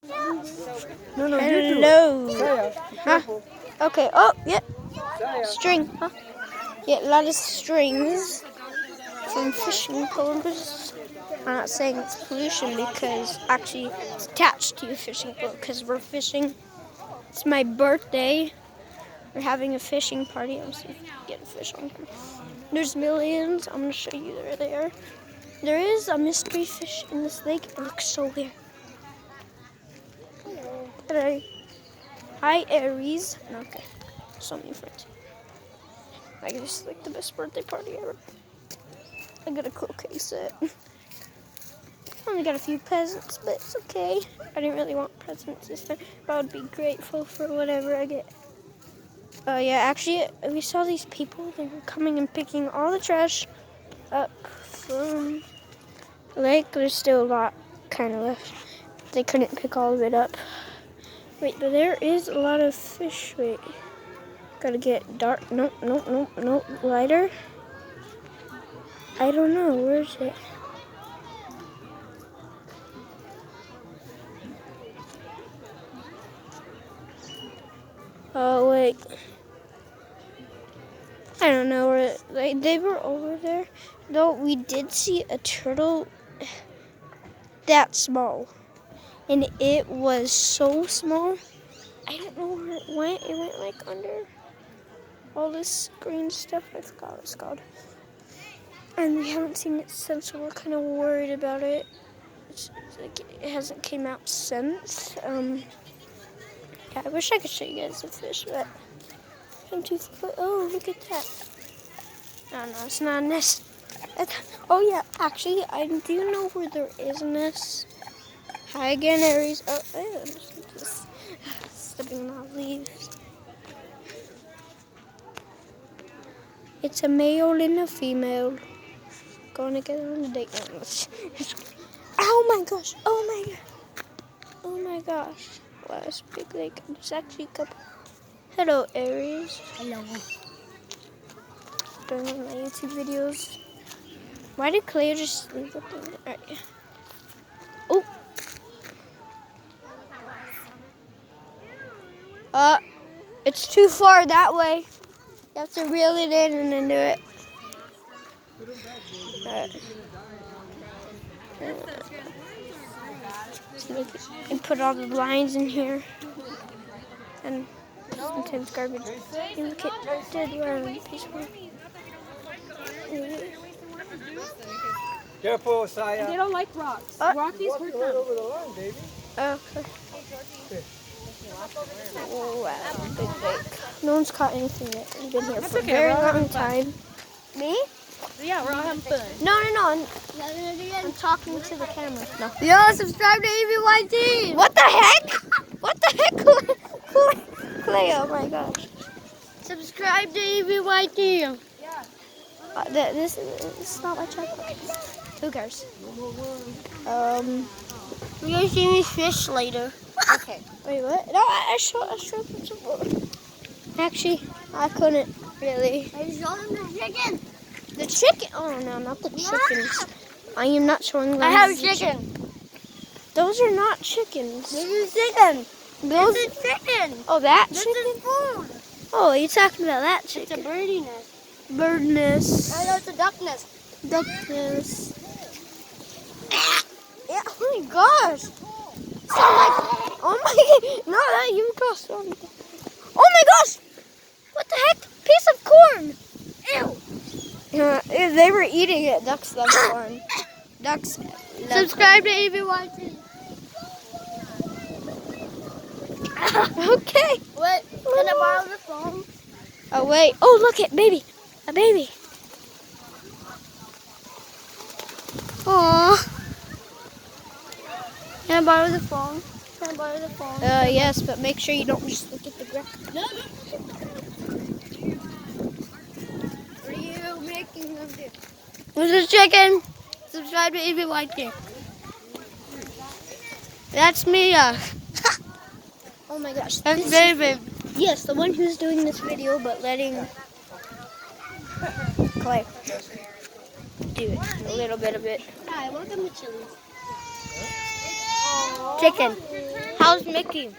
No, no, Hello. you do it. Huh? Okay. Oh, yeah. String. Huh? Yeah, a lot of strings from fishing poles. I'm not saying it's pollution because actually it's attached to a fishing pole because we're fishing. It's my birthday. We're having a fishing party. I'm see if we can get a fish on here. There's millions. I'm gonna show you they're there. There is a mystery fish in this lake. It looks so weird. Hello. Hi, Aries. Okay. So many friends. I guess like the best birthday party ever. I got a cool case set. Only got a few presents, but it's okay. I didn't really want presents this time, but I would be grateful for whatever I get. Yeah, actually, we saw these people. They were coming and picking all the trash up from the lake. There's still a lot kind of left. They couldn't pick all of it up. Wait, but there is a lot of fish. Wait. Gotta get dark. Nope. Lighter. I don't know. Where is it? Oh, wait. I don't know where they were over there. Though we did see a turtle that small. And it was so small. I don't know where it went. It went like under all this green stuff. I forgot what it's called. And we haven't seen it since, so we're kind of worried about it. It's like it hasn't came out since. Yeah, I wish I could show you guys the fish, but I'm too far. Oh, look at that. Oh no, it's not a nest. Oh yeah, actually, I do know where there is a nest. Hi again, Aries. Oh, I'm just stepping on leaves. It's a male and a female. Going together on a date. Oh my gosh! Oh my god! Oh my gosh! Wow, it's a big lake. There's actually a couple. Hello, Aries. Hello. Doing one of my YouTube videos. Why did Clay just leave it there? Alright. Oh. It's too far that way. You have to reel it in and then do it. And put all the lines in here. And sometimes garbage. And look at dead worm. Careful, Saya. They don't like rocks. Rockies hurt them. Over the line, baby. Okay. Oh, wow, big lake. No one's caught anything yet. We've been here for a very long time. Me? Yeah, we're all having fun. No. I'm talking to the camera. No. Yo, subscribe to EVYT. What the heck? What the heck? Clay, oh my gosh. Subscribe to EVYT. This is not my channel. Who cares? You're gonna see me fish later. Okay. Wait, what? No, I showed them. Actually, I couldn't really. I showed them the chicken. The chicken? Oh no, not the chickens. I am not showing them. I have a the chicken. Those are not chickens. This is chicken. Those. This is chicken. Oh, that This chicken? is food. Oh, you're talking about that It's a chicken. birdie nest. Bird nest. I know it's a duck nest. Duck nest. Yeah, oh my gosh. Sound like, oh my, no, that you crossed on. Oh my gosh. What the heck? Piece of corn. Ew. They were eating it. Ducks love corn. Ducks love Subscribe to EVYT. Okay. What? Can I borrow the phone? Oh wait. Oh look at baby. A baby. Aww. Can I borrow the phone? Can I borrow the phone? Yes, but make sure you don't just look at the ground. No. What are you making them do? This is chicken. Subscribe to EVYT. That's Mia. Oh my gosh. That's David. Yes, the one who's doing this video, but letting Clay do it. A little bit of it. Hi, welcome to Chili's. Chicken. How's Mickey?